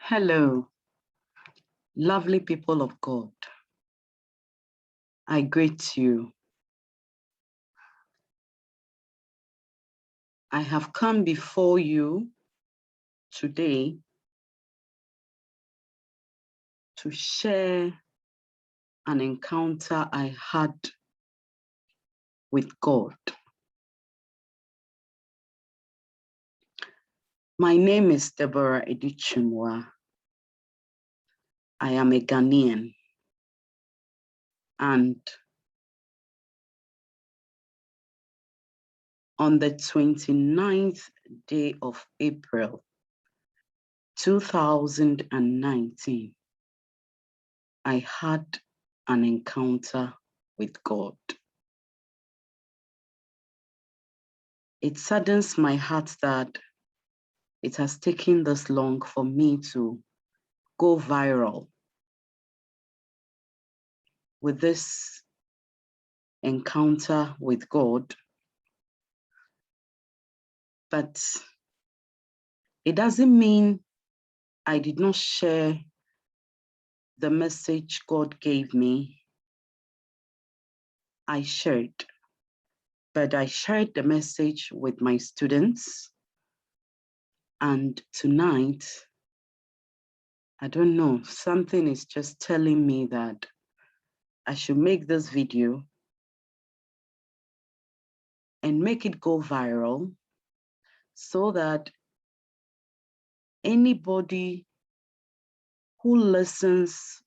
Hello, lovely people of God. I greet you. I have come before you today to share an encounter I had with God. My name is Deborah Adu-Twumwaah. I am a Ghanaian, and on the 29th day of April, 2019, I had an encounter with God. It saddens my heart that it has taken this long for me to go viral with this encounter with God. But it doesn't mean I did not share the message God gave me. I shared, but I shared the message with my students. And tonight, I don't know, something is just telling me that I should make this video and make it go viral so that anybody who listens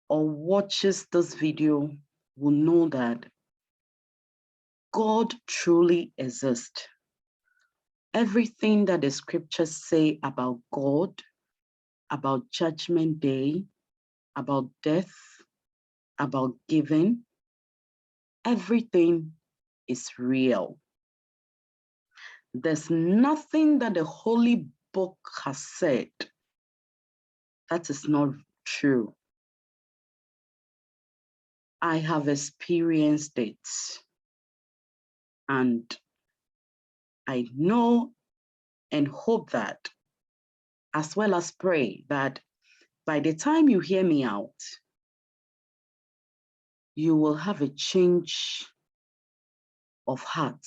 or watches this video will know that God truly exists. Everything that the scriptures say about God, about Judgment Day, about death, about giving, everything is real. There's nothing that the Holy Book has said that is not true. I have experienced it, and I know and hope that, as well as pray, that by the time you hear me out, you will have a change of heart.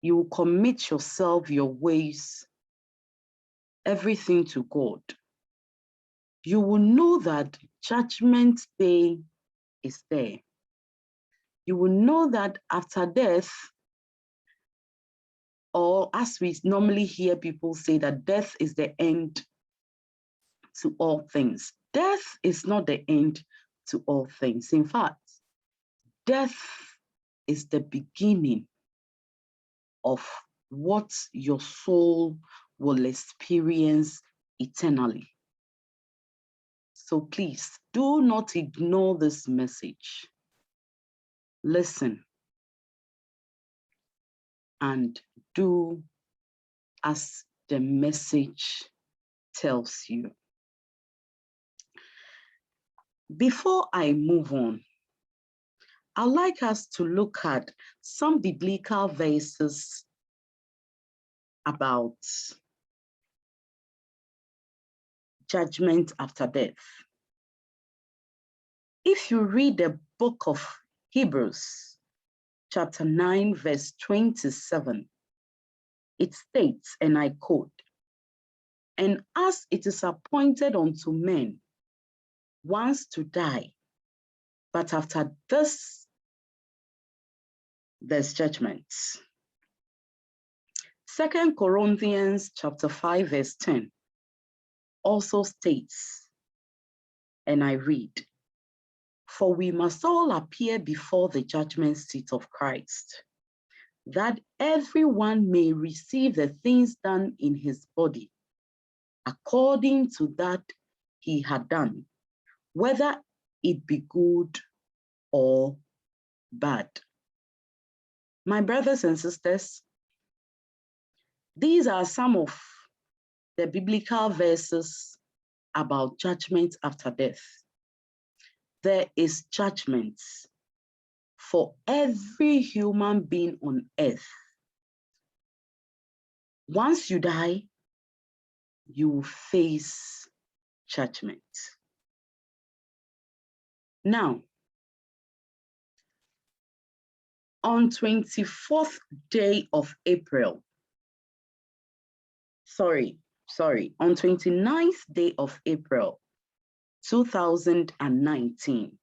You will commit yourself, your ways, everything to God. You will know that Judgment Day is there. You will know that after death, or as we normally hear people say, that death is the end to all things. Death is not the end to all things. In fact, death is the beginning of what your soul will experience eternally. So please do not ignore this message. Listen and do as the message tells you. Before I move on, I'd like us to look at some biblical verses about judgment after death. If you read the book of Hebrews, chapter 9, verse 27, it states, and I quote, "And as it is appointed unto men once to die, but after this, there's judgment." 2 Corinthians chapter 5, verse 10 also states, and I read, "For we must all appear before the judgment seat of Christ, that everyone may receive the things done in his body, according to that he had done, whether it be good or bad." My brothers and sisters, these are some of the biblical verses about judgment after death. There is judgment for every human being on earth. Once you die, you will face judgment. Now, on 24th day of April, on 29th day of April, 2019,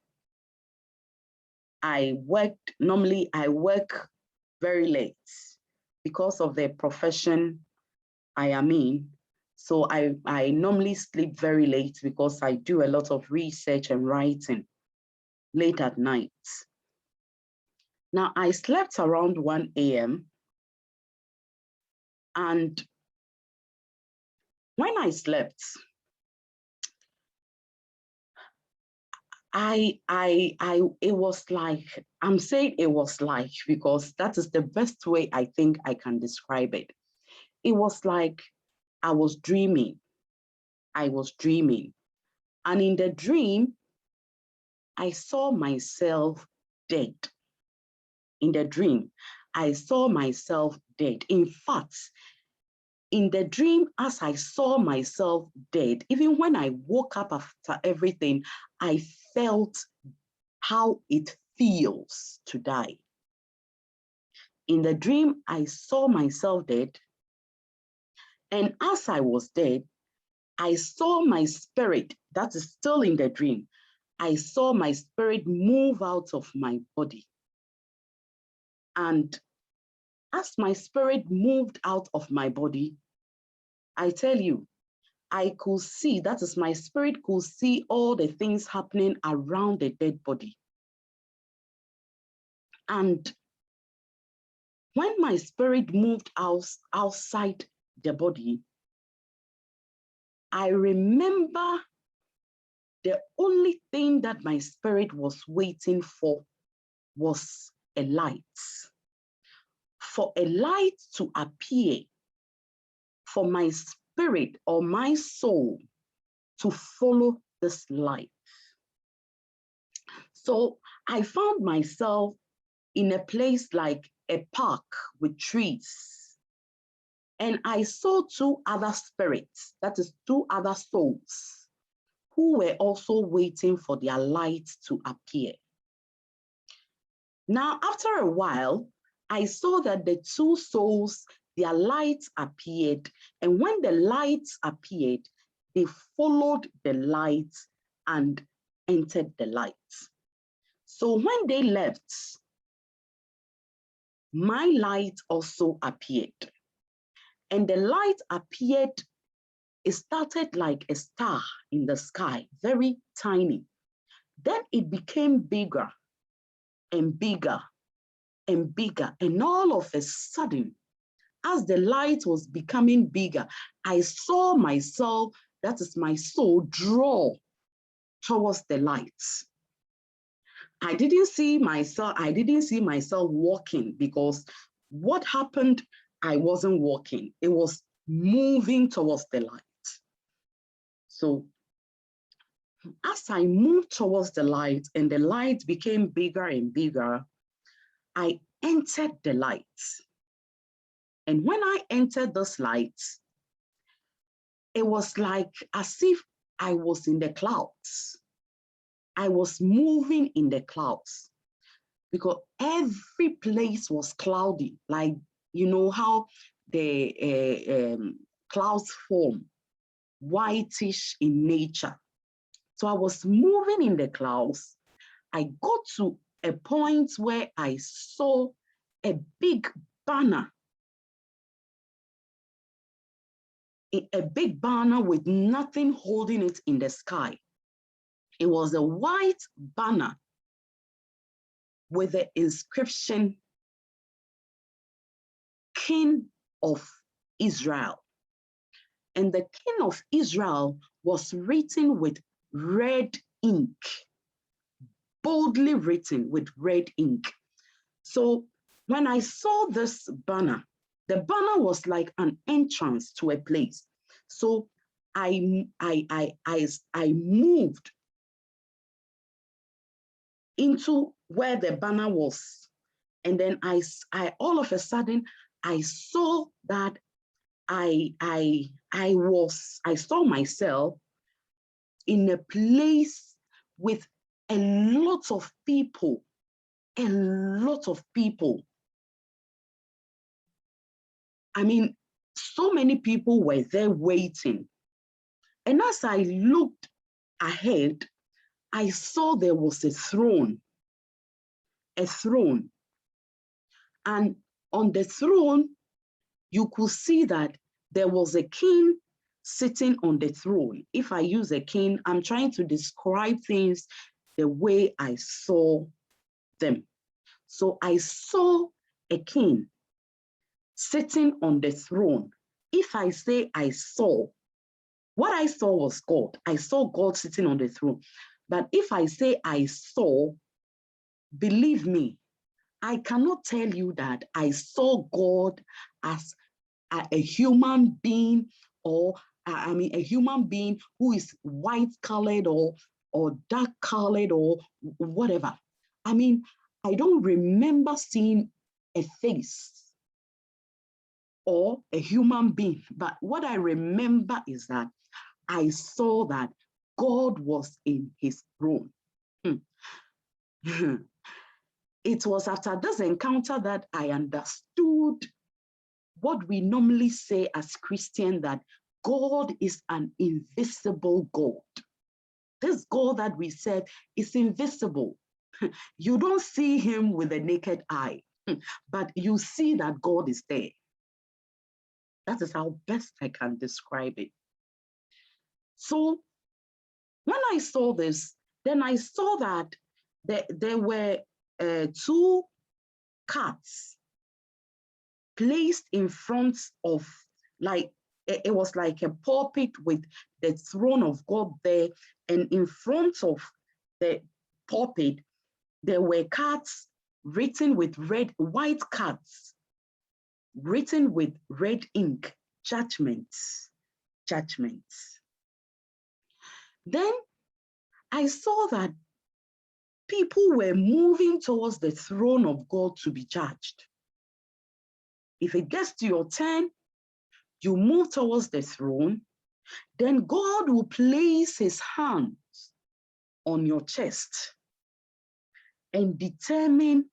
normally I work very late because of the profession I am in. So I normally sleep very late because I do a lot of research and writing late at night. Now, I slept around 1 a.m. and when I slept, it was like, I'm saying it was like, because that is the best way I think I can describe it. It was like I was dreaming. And in the dream, I saw myself dead. In the dream, I saw myself dead. In fact, in the dream, as I saw myself dead, even when I woke up after everything, I felt how it feels to die. In the dream, I saw myself dead. And as I was dead, I saw my spirit, that is still in the dream. I saw my spirit move out of my body. And as my spirit moved out of my body, I tell you, I could see, that is, my spirit could see all the things happening around the dead body. And when my spirit moved outside the body, I remember the only thing that my spirit was waiting for was a light. For a light to appear, for my spirit or my soul to follow this light. So I found myself in a place like a park with trees. And I saw two other spirits, that is, two other souls, who were also waiting for their light to appear. Now, after a while, I saw that the two souls, their lights appeared. And when the lights appeared, they followed the light and entered the light. So when they left, my light also appeared. And the light appeared, it started like a star in the sky, very tiny. Then it became bigger and bigger and bigger. And all of a sudden, as the light was becoming bigger, I saw myself, that is my soul, draw towards the light. I didn't see myself walking, because what happened, I wasn't walking. It was moving towards the light. So as I moved towards the light and the light became bigger and bigger, I entered the light. And when I entered this light, it was like as if I was in the clouds. I was moving in the clouds, because every place was cloudy, like, you know how the clouds form, whitish in nature. So I was moving in the clouds. I got to a point where I saw a big banner, with nothing holding it in the sky. It was a white banner with the inscription, King of Israel. And the King of Israel was written with red ink, boldly written with red ink. So when I saw this banner, the banner was like an entrance to a place. So I moved into where the banner was. And then I all of a sudden, I saw that I saw myself in a place with a lot of people, a lot of people. I mean, so many people were there waiting. And as I looked ahead, I saw there was a throne. And on the throne, you could see that there was a king sitting on the throne. If I use a king, I'm trying to describe things the way I saw them. So I saw a king sitting on the throne. If I say I saw, what I saw was God. I saw God sitting on the throne. But if I say I saw, believe me, I cannot tell you that I saw God as a human being, or a human being who is white colored or dark colored or whatever. I mean, I don't remember seeing a face or a human being, but what I remember is that I saw that God was in his throne. It was after this encounter that I understood what we normally say as Christians, that God is an invisible God. This God that we said is invisible. You don't see him with a naked eye, but you see that God is there. That is how best I can describe it. So when I saw this, then I saw that there were 2 cats placed in front of, like, it was like a pulpit with the throne of God there, and in front of the pulpit, there were cards written with white cards, written with red ink, judgments. Then I saw that people were moving towards the throne of God to be judged. If it gets to your turn, you move towards the throne, then God will place his hands on your chest and determine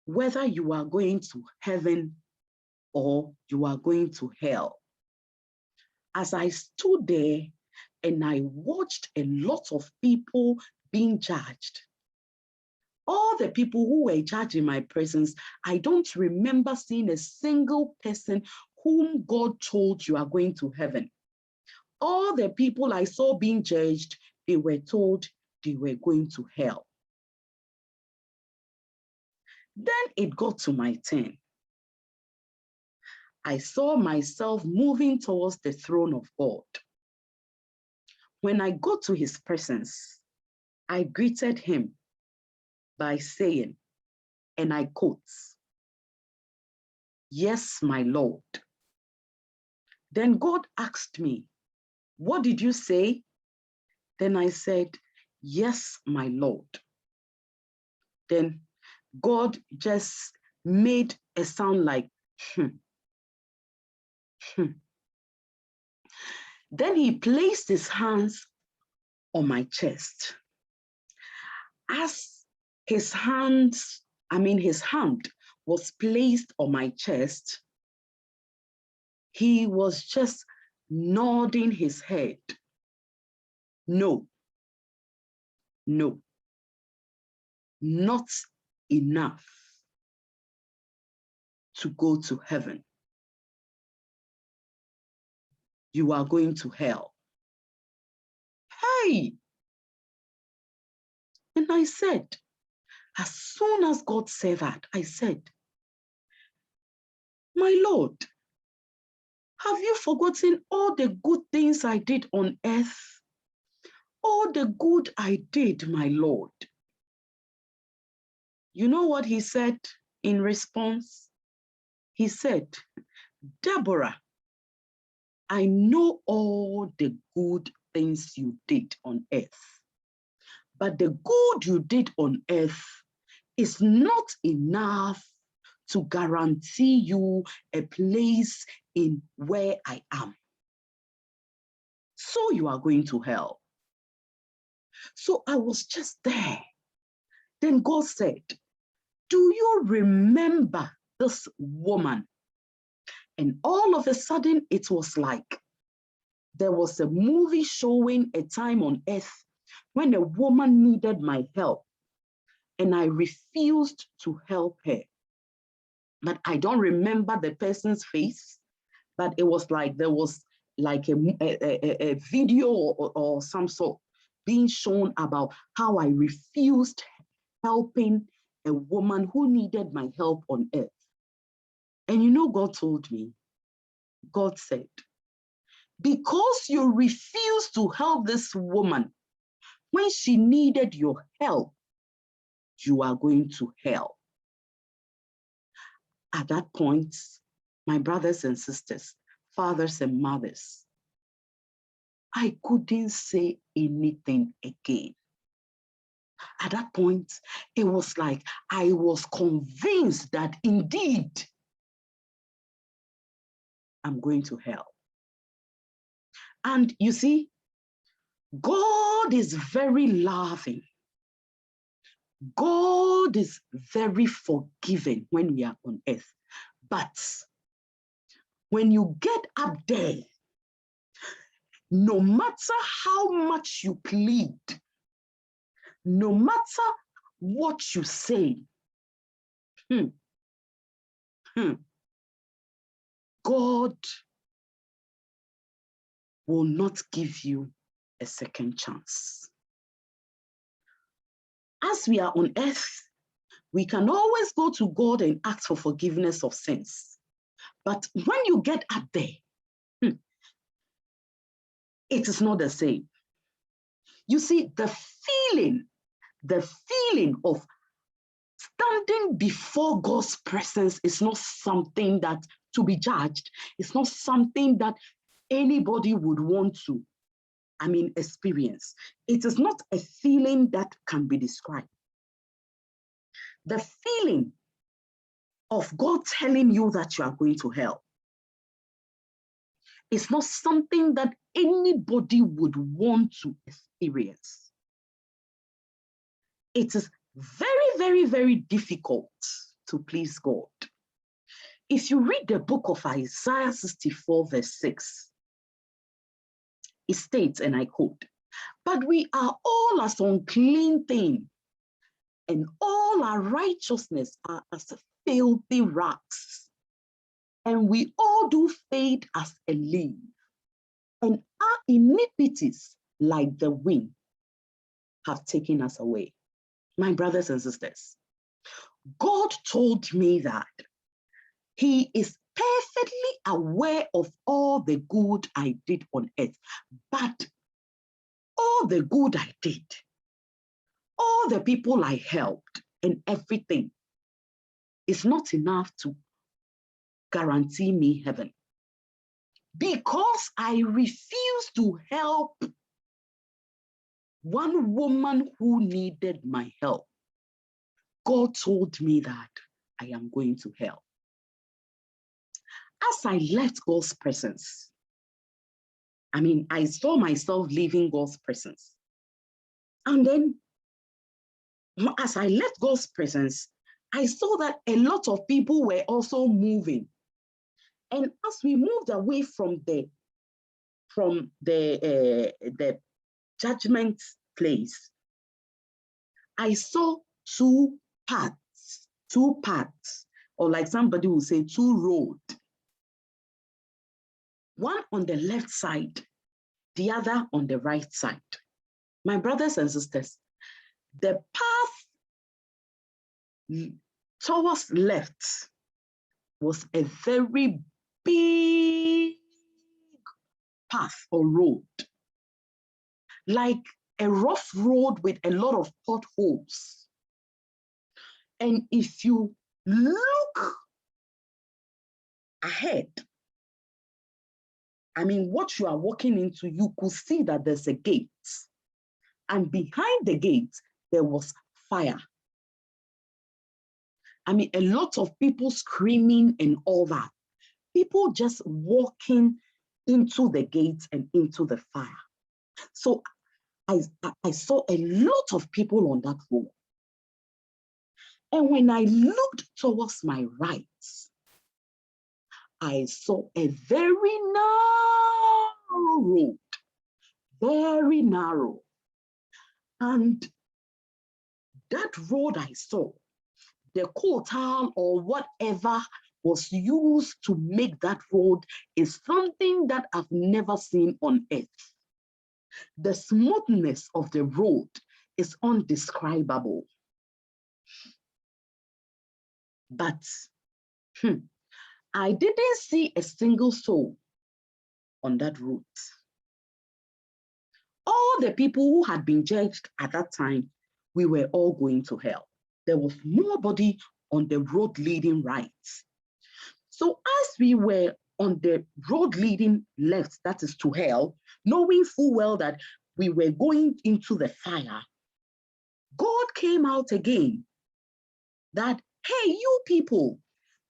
whether you are going to heaven or you are going to hell. As I stood there and I watched a lot of people being judged, all the people who were judged in my presence, I don't remember seeing a single person whom God told you are going to heaven. All the people I saw being judged, they were told they were going to hell. Then it got to my turn. I saw myself moving towards the throne of God. When I got to his presence, I greeted him by saying, and I quote, "Yes, my Lord." Then God asked me, "What did you say?" Then I said, "Yes, my Lord." Then God just made a sound like, Then he placed his hands on my chest. As his hand was placed on my chest, he was just nodding his head. No, not enough to go to heaven. You are going to hell. Hey! And I said, as soon as God said that, I said, "My Lord, have you forgotten all the good things I did on earth? All the good I did, my Lord." You know what he said in response? He said, "Deborah, I know all the good things you did on earth, but the good you did on earth is not enough to guarantee you a place in where I am. So you are going to hell. So I was just there. Then God said, do you remember this woman? And all of a sudden, it was like there was a movie showing a time on earth when a woman needed my help, and I refused to help her. But I don't remember the person's face, but it was like there was like a video or some sort being shown about how I refused helping a woman who needed my help on earth. And you know, God told me, God said, because you refused to help this woman when she needed your help, you are going to hell. At that point, my brothers and sisters, fathers and mothers, I couldn't say anything again. At that point, it was like I was convinced that indeed I'm going to hell. And you see, God is very loving. God is very forgiving when we are on earth. But when you get up there, no matter how much you plead, no matter what you say, God will not give you a second chance. As we are on earth, we can always go to God and ask for forgiveness of sins. But when you get up there, it is not the same. You see, the feeling of standing before God's presence is not something that to be judged. It's not something that anybody would want to, experience. It is not a feeling that can be described. The feeling of God telling you that you are going to hell is not something that anybody would want to experience. It is very, very, very difficult to please God. If you read the book of Isaiah 64, verse 6, it states, and I quote, "But we are all as unclean thing, and all our righteousness are as filthy rags. And we all do fade as a leaf, and our iniquities, like the wind, have taken us away." My brothers and sisters, God told me that He is perfectly aware of all the good I did on earth, but all the good I did, all the people I helped, and everything is not enough to guarantee me heaven. Because I refused to help one woman who needed my help, God told me that I am going to hell. As I left God's presence, I saw myself leaving God's presence. And then, as I left God's presence, I saw that a lot of people were also moving. And as we moved away from the judgment place, I saw two paths, or like somebody will say, two roads. One on the left side, the other on the right side. My brothers and sisters, the path towards left was a very big path or road, like a rough road with a lot of potholes. And if you look ahead, what you are walking into, you could see that there's a gate. And behind the gate, there was fire. I mean, a lot of people screaming and all that. People just walking into the gates and into the fire. So I saw a lot of people on that road. And when I looked towards my right, I saw a very narrow road, very narrow. And that road I saw, the coal or whatever was used to make that road is something that I've never seen on earth. The smoothness of the road is undescribable. But I didn't see a single soul on that route. All the people who had been judged at that time, we were all going to hell. There was nobody on the road leading right. So as we were on the road leading left, that is to hell, knowing full well that we were going into the fire, God came out again that, hey, you people,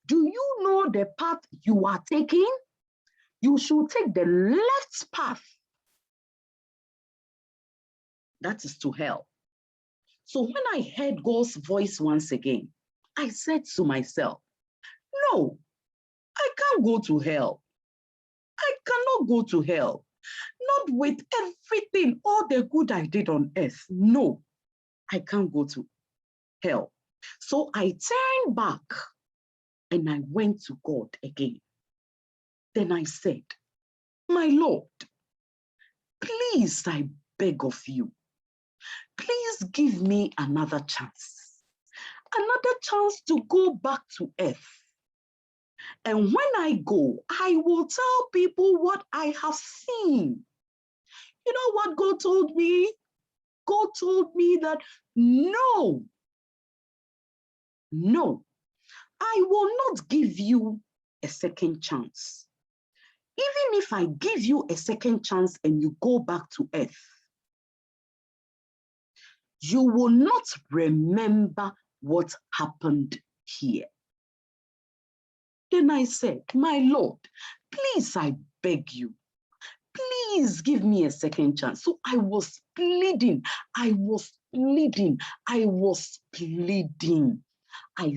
do you know the path you are taking? You should take the left path. That is to hell. So when I heard God's voice once again, I said to myself, no, I can't go to hell. I cannot go to hell. Not with everything, all the good I did on earth. No, I can't go to hell. So I turned back and I went to God again. Then I said, my Lord, please, I beg of you, please give me another chance to go back to earth. And when I go, I will tell people what I have seen. You know what God told me? God told me that no, I will not give you a second chance. Even if I give you a second chance and you go back to earth, you will not remember what happened here. Then I said, my Lord, please, I beg you, please give me a second chance. So I was pleading. I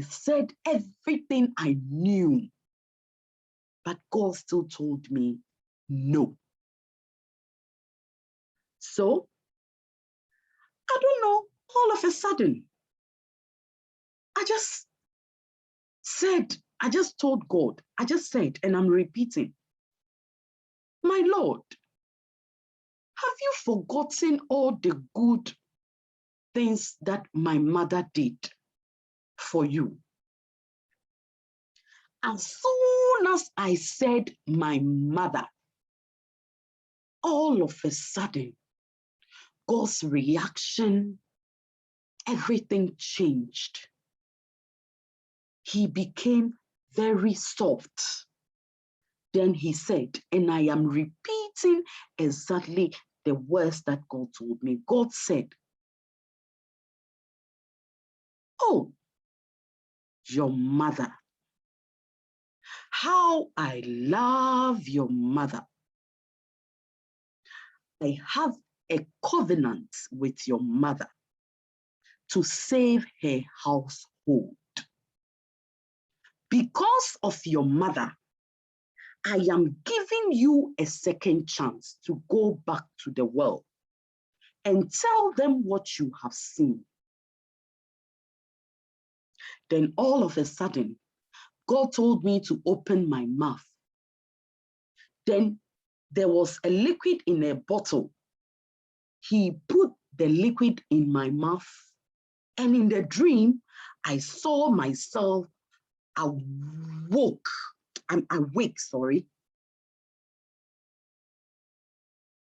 said everything I knew, but God still told me no. So, I don't know, all of a sudden, I just told God, and I'm repeating, my Lord, have you forgotten all the good things that my mother did for you? As soon as I said my mother, all of a sudden, God's reaction, everything changed. He became very soft. Then he said, and I am repeating exactly the words that God told me. God said, oh, your mother. How I love your mother. I have a covenant with your mother to save her household. Because of your mother, I am giving you a second chance to go back to the world and tell them what you have seen. Then all of a sudden, God told me to open my mouth. Then there was a liquid in a bottle. He put the liquid in my mouth. And in the dream, I saw myself awake.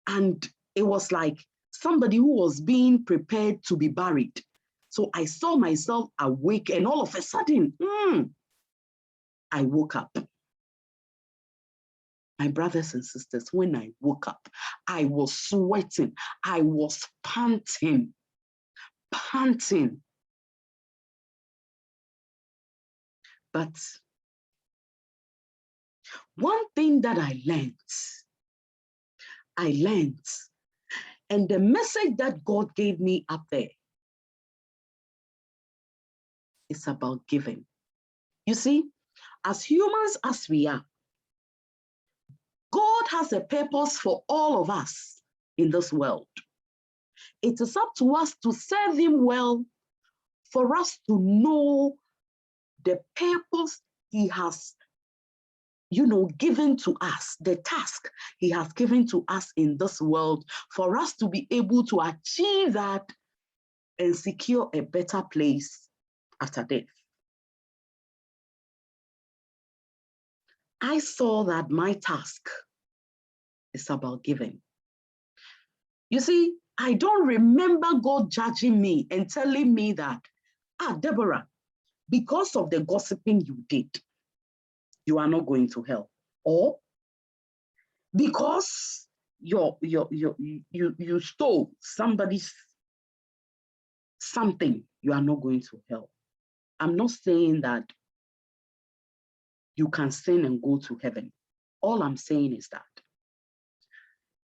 And it was like somebody who was being prepared to be buried. So I saw myself awake, and all of a sudden, I woke up. My brothers and sisters, when I woke up, I was sweating. I was panting. But one thing that I learned, and the message that God gave me up there is about giving. You see, as humans as we are, God has a purpose for all of us in this world. It is up to us to serve him well, for us to know the purpose he has, given to us, the task he has given to us in this world, for us to be able to achieve that and secure a better place after death. I saw that my task is about giving. You see, I don't remember God judging me and telling me that, Deborah, because of the gossiping you did, you are not going to hell. Or because you stole somebody's something, you are not going to hell. I'm not saying that you can sin and go to heaven. All I'm saying is that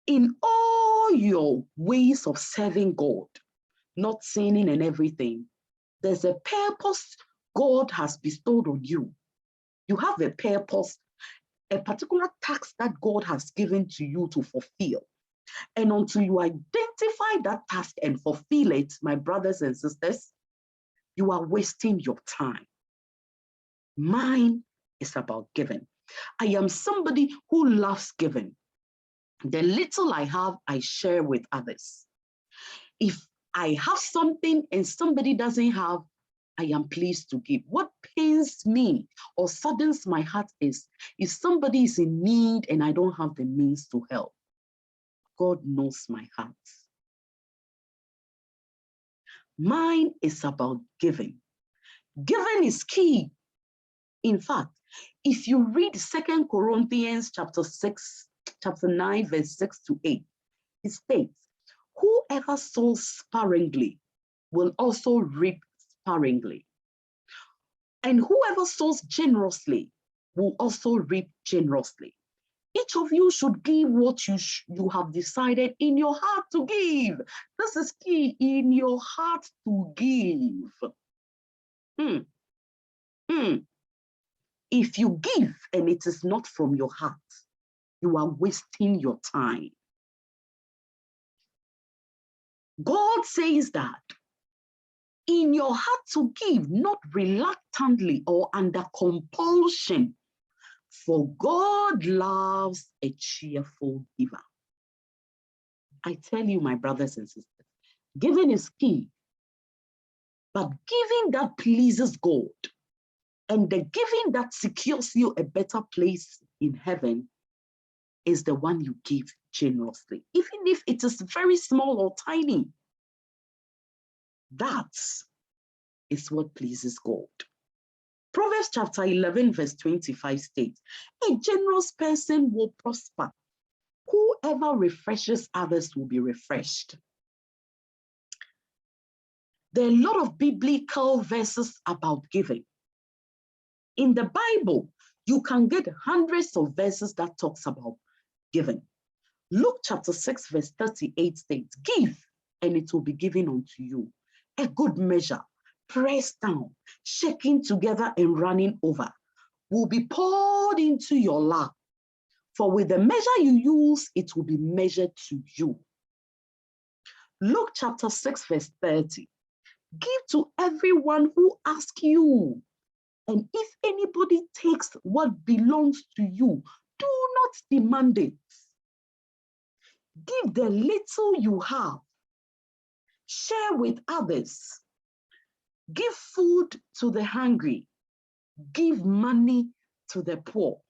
in all your ways of serving God, not sinning and everything, there's a purpose God has bestowed on you. You have a purpose, a particular task that God has given to you to fulfill. And until you identify that task and fulfill it, my brothers and sisters, you are wasting your time. Mine is about giving. I am somebody who loves giving. The little I have, I share with others. If I have something and somebody doesn't have, I am pleased to give. What pains me or saddens my heart is if somebody is in need and I don't have the means to help. God knows my heart. Mine is about giving. Giving is key. In fact, if you read 2 Corinthians chapter 9, verse 6 to 8, it states, whoever sows sparingly will also reap sparingly. And whoever sows generously will also reap generously. Each of you should give what you have decided in your heart to give. This is key, in your heart to give. If you give and it is not from your heart, you are wasting your time. God says that in your heart to give, not reluctantly or under compulsion, for God loves a cheerful giver. I tell you, my brothers and sisters, giving is key, but giving that pleases God and the giving that secures you a better place in heaven is the one you give generously, even if it is very small or tiny. That is what pleases God. Proverbs chapter 11, verse 25 states, a generous person will prosper. Whoever refreshes others will be refreshed. There are a lot of biblical verses about giving. In the Bible, you can get hundreds of verses that talks about giving. Luke chapter 6, verse 38 states, give and it will be given unto you. A good measure, pressed down, shaking together and running over, will be poured into your lap. For with the measure you use, it will be measured to you. Luke chapter 6, verse 30. Give to everyone who asks you. And if anybody takes what belongs to you, do not demand it. Give the little you have. Share with others. Give food to the hungry. Give money to the poor.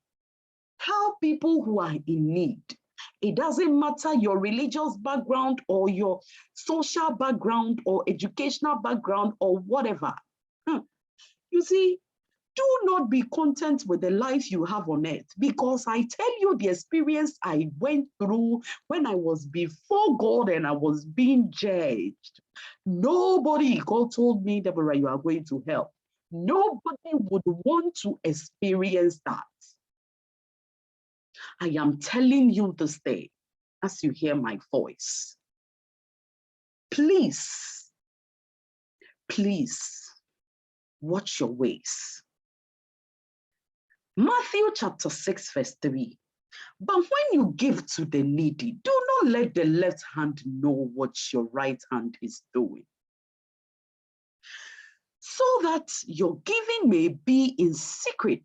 Help people who are in need. It doesn't matter your religious background or your social background or educational background or whatever. You see, do not be content with the life you have on earth, because I tell you the experience I went through when I was before God and I was being judged. Nobody, God told me, Deborah, you are going to hell. Nobody would want to experience that. I am telling you this day, as you hear my voice, please, please watch your ways. Matthew chapter 6, verse 3. But when you give to the needy, do not let the left hand know what your right hand is doing, so that your giving may be in secret.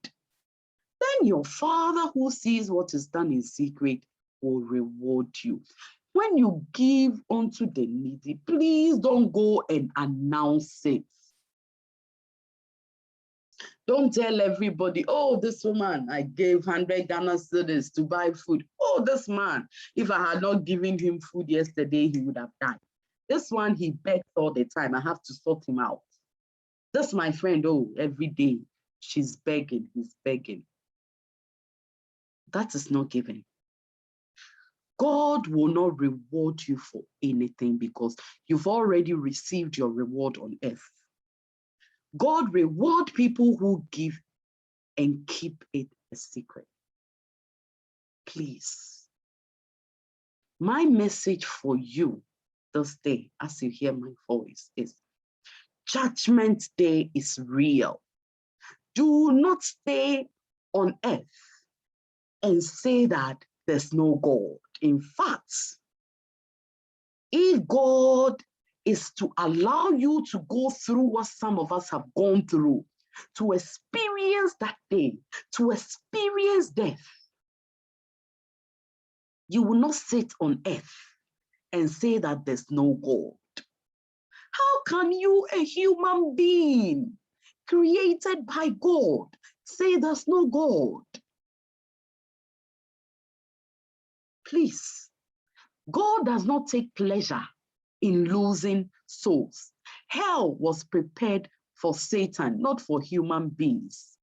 Then your Father who sees what is done in secret will reward you. When you give unto the needy, please don't go and announce it. Don't tell everybody, oh, this woman, I gave 100 Ghana cedis to buy food. Oh, this man, if I had not given him food yesterday, he would have died. This one, he begs all the time. I have to sort him out. This my friend, oh, every day, she's begging, he's begging. That is not giving. God will not reward you for anything because you've already received your reward on earth. God rewards people who give and keep it a secret. Please. My message for you this day, as you hear my voice, is Judgment Day is real. Do not stay on earth and say that there's no God. In fact, if God is to allow you to go through what some of us have gone through, to experience that day, to experience death, you will not sit on earth and say that there's no God. How can you, a human being created by God, say there's no God? Please, God does not take pleasure in losing souls. Hell was prepared for Satan, not for human beings.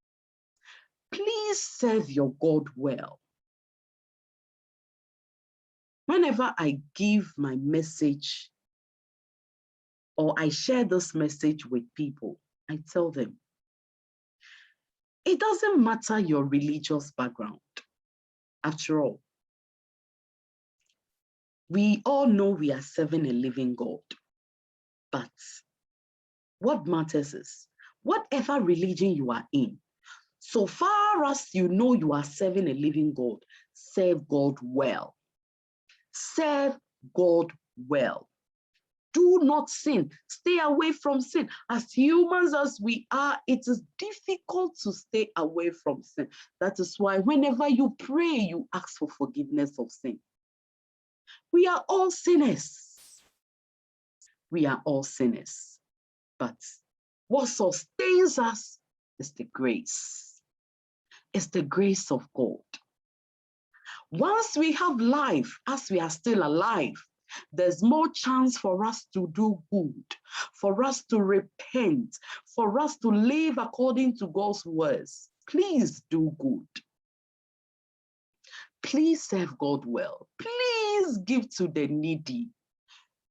Please serve your God well. Whenever I give my message or I share this message with people, I tell them, it doesn't matter your religious background. After all, we all know we are serving a living God. But what matters is, whatever religion you are in, so far as you know you are serving a living God, serve God well. Serve God well. Do not sin. Stay away from sin. As humans as we are, it is difficult to stay away from sin. That is why whenever you pray, you ask for forgiveness of sin. We are all sinners. We are all sinners. But what sustains us is the grace. It's the grace of God. Once we have life, as we are still alive, there's more chance for us to do good, for us to repent, for us to live according to God's words. Please do good. Please serve God well. Please give to the needy.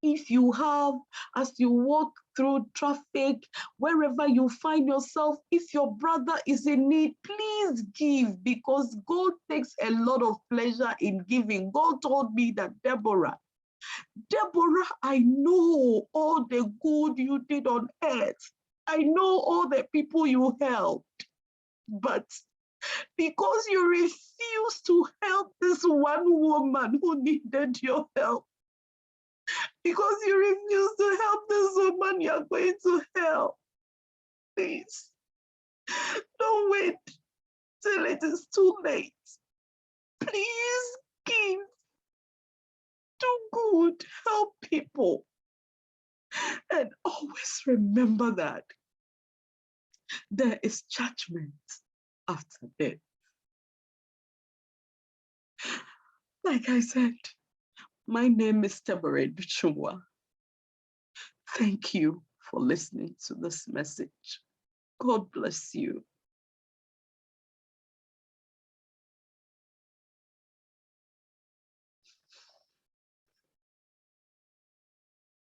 If you have, as you walk through traffic, wherever you find yourself, if your brother is in need, please give, because God takes a lot of pleasure in giving. God told me that, Deborah, I know all the good you did on earth. I know all the people you helped. But because you refused to help this one woman who needed your help, because you refuse to help this woman, you're going to hell. Please, don't wait till it is too late. Please give. Do good. Help people. And always remember that there is judgment after death. Like I said, my name is Deborah Adu-Twumwaah. Thank you for listening to this message. God bless you.